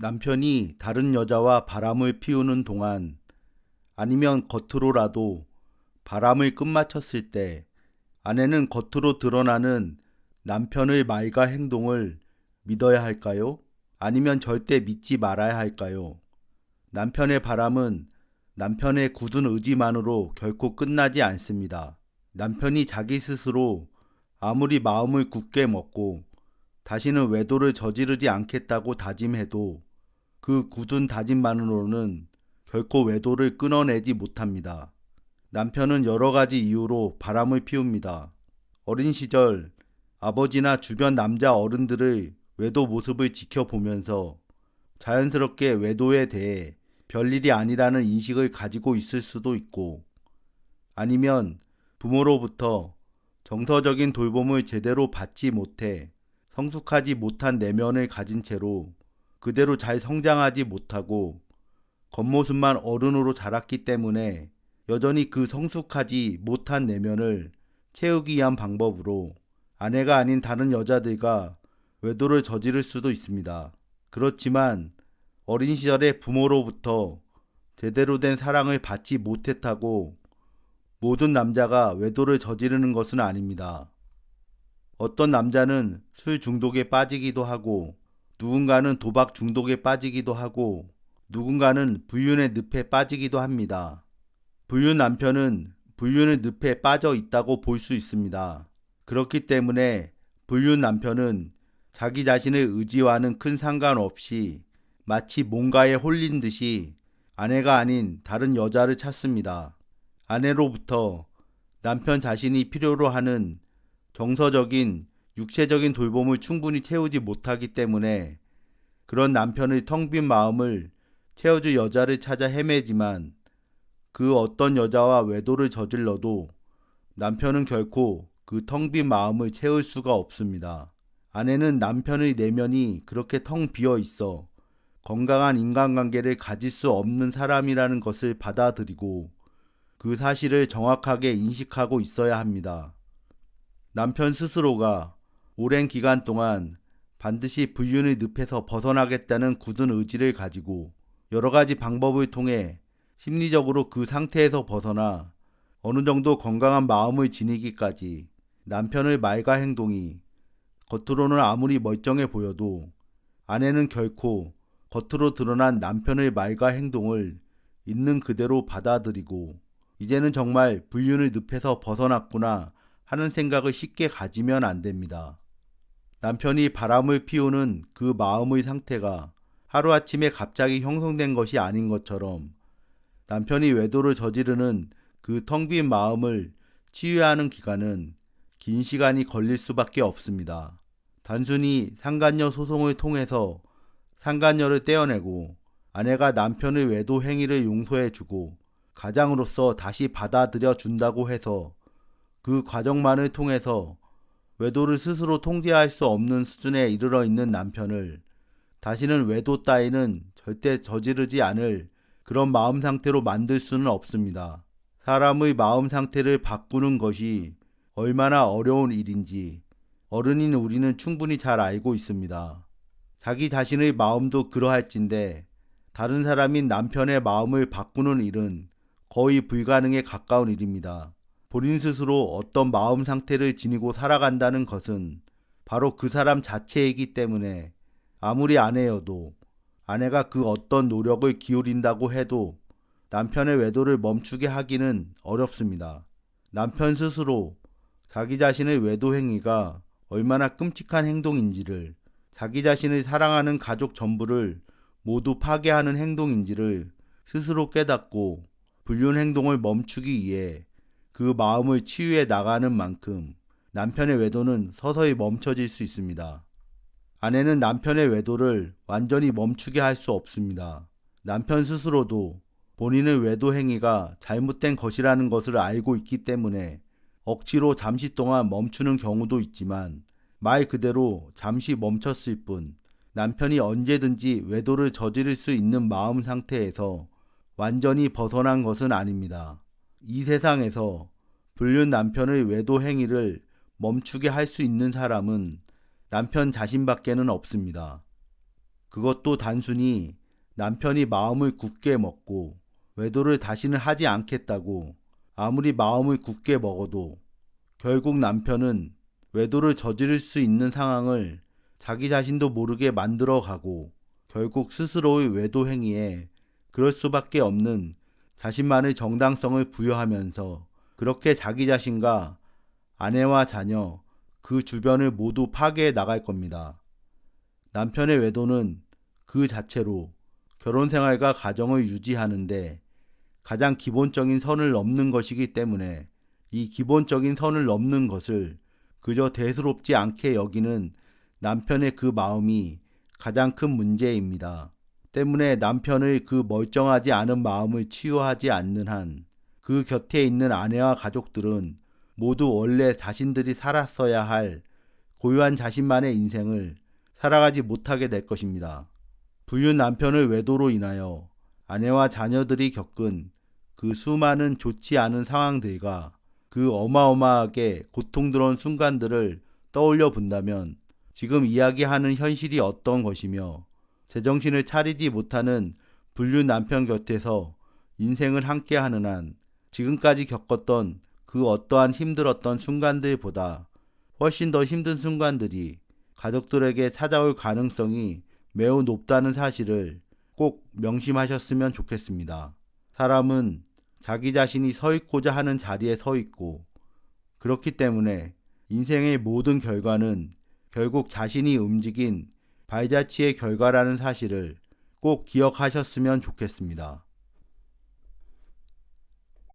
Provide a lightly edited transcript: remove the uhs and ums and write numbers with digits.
남편이 다른 여자와 바람을 피우는 동안 아니면 겉으로라도 바람을 끝마쳤을 때 아내는 겉으로 드러나는 남편의 말과 행동을 믿어야 할까요? 아니면 절대 믿지 말아야 할까요? 남편의 바람은 남편의 굳은 의지만으로 결코 끝나지 않습니다. 남편이 자기 스스로 아무리 마음을 굳게 먹고 다시는 외도를 저지르지 않겠다고 다짐해도 그 굳은 다짐만으로는 결코 외도를 끊어내지 못합니다. 남편은 여러 가지 이유로 바람을 피웁니다. 어린 시절 아버지나 주변 남자 어른들의 외도 모습을 지켜보면서 자연스럽게 외도에 대해 별일이 아니라는 인식을 가지고 있을 수도 있고, 아니면 부모로부터 정서적인 돌봄을 제대로 받지 못해 성숙하지 못한 내면을 가진 채로 그대로 잘 성장하지 못하고 겉모습만 어른으로 자랐기 때문에 여전히 그 성숙하지 못한 내면을 채우기 위한 방법으로 아내가 아닌 다른 여자들과 외도를 저지를 수도 있습니다. 그렇지만 어린 시절에 부모로부터 제대로 된 사랑을 받지 못했다고 모든 남자가 외도를 저지르는 것은 아닙니다. 어떤 남자는 술 중독에 빠지기도 하고, 누군가는 도박 중독에 빠지기도 하고, 누군가는 불륜의 늪에 빠지기도 합니다. 불륜 남편은 불륜의 늪에 빠져 있다고 볼 수 있습니다. 그렇기 때문에 불륜 남편은 자기 자신의 의지와는 큰 상관없이 마치 뭔가에 홀린 듯이 아내가 아닌 다른 여자를 찾습니다. 아내로부터 남편 자신이 필요로 하는 정서적인, 육체적인 돌봄을 충분히 채우지 못하기 때문에 그런 남편의 텅 빈 마음을 채워줄 여자를 찾아 헤매지만, 그 어떤 여자와 외도를 저질러도 남편은 결코 그 텅 빈 마음을 채울 수가 없습니다. 아내는 남편의 내면이 그렇게 텅 비어 있어 건강한 인간관계를 가질 수 없는 사람이라는 것을 받아들이고 그 사실을 정확하게 인식하고 있어야 합니다. 남편 스스로가 오랜 기간 동안 반드시 불륜의 늪에서 벗어나겠다는 굳은 의지를 가지고 여러 가지 방법을 통해 심리적으로 그 상태에서 벗어나 어느 정도 건강한 마음을 지니기까지 남편의 말과 행동이 겉으로는 아무리 멀쩡해 보여도 아내는 결코 겉으로 드러난 남편의 말과 행동을 있는 그대로 받아들이고 이제는 정말 불륜의 늪에서 벗어났구나 하는 생각을 쉽게 가지면 안 됩니다. 남편이 바람을 피우는 그 마음의 상태가 하루아침에 갑자기 형성된 것이 아닌 것처럼 남편이 외도를 저지르는 그 텅 빈 마음을 치유하는 기간은 긴 시간이 걸릴 수밖에 없습니다. 단순히 상간녀 소송을 통해서 상간녀를 떼어내고 아내가 남편의 외도 행위를 용서해주고 가장으로서 다시 받아들여 준다고 해서 그 과정만을 통해서 외도를 스스로 통제할 수 없는 수준에 이르러 있는 남편을 다시는 외도 따위는 절대 저지르지 않을 그런 마음 상태로 만들 수는 없습니다. 사람의 마음 상태를 바꾸는 것이 얼마나 어려운 일인지 어른인 우리는 충분히 잘 알고 있습니다. 자기 자신의 마음도 그러할진데 다른 사람인 남편의 마음을 바꾸는 일은 거의 불가능에 가까운 일입니다. 본인 스스로 어떤 마음 상태를 지니고 살아간다는 것은 바로 그 사람 자체이기 때문에 아무리 아내여도 아내가 그 어떤 노력을 기울인다고 해도 남편의 외도를 멈추게 하기는 어렵습니다. 남편 스스로 자기 자신의 외도 행위가 얼마나 끔찍한 행동인지를, 자기 자신을 사랑하는 가족 전부를 모두 파괴하는 행동인지를 스스로 깨닫고 불륜 행동을 멈추기 위해 그 마음을 치유해 나가는 만큼 남편의 외도는 서서히 멈춰질 수 있습니다. 아내는 남편의 외도를 완전히 멈추게 할 수 없습니다. 남편 스스로도 본인의 외도 행위가 잘못된 것이라는 것을 알고 있기 때문에 억지로 잠시 동안 멈추는 경우도 있지만 말 그대로 잠시 멈췄을 뿐 남편이 언제든지 외도를 저지를 수 있는 마음 상태에서 완전히 벗어난 것은 아닙니다. 이 세상에서 불륜 남편의 외도 행위를 멈추게 할 수 있는 사람은 남편 자신밖에는 없습니다. 그것도 단순히 남편이 마음을 굳게 먹고 외도를 다시는 하지 않겠다고 아무리 마음을 굳게 먹어도 결국 남편은 외도를 저지를 수 있는 상황을 자기 자신도 모르게 만들어 가고 결국 스스로의 외도 행위에 그럴 수밖에 없는 자신만의 정당성을 부여하면서 그렇게 자기 자신과 아내와 자녀, 그 주변을 모두 파괴해 나갈 겁니다. 남편의 외도는 그 자체로 결혼 생활과 가정을 유지하는데 가장 기본적인 선을 넘는 것이기 때문에 이 기본적인 선을 넘는 것을 그저 대수롭지 않게 여기는 남편의 그 마음이 가장 큰 문제입니다. 때문에 남편의 그 멀쩡하지 않은 마음을 치유하지 않는 한 그 곁에 있는 아내와 가족들은 모두 원래 자신들이 살았어야 할 고유한 자신만의 인생을 살아가지 못하게 될 것입니다. 불륜 남편의 외도로 인하여 아내와 자녀들이 겪은 그 수많은 좋지 않은 상황들과 그 어마어마하게 고통스러운 순간들을 떠올려 본다면 지금 이야기하는 현실이 어떤 것이며 제정신을 차리지 못하는 불륜 남편 곁에서 인생을 함께하는 한 지금까지 겪었던 그 어떠한 힘들었던 순간들보다 훨씬 더 힘든 순간들이 가족들에게 찾아올 가능성이 매우 높다는 사실을 꼭 명심하셨으면 좋겠습니다. 사람은 자기 자신이 서 있고자 하는 자리에 서 있고 그렇기 때문에 인생의 모든 결과는 결국 자신이 움직인 발자취의 결과라는 사실을 꼭 기억하셨으면 좋겠습니다.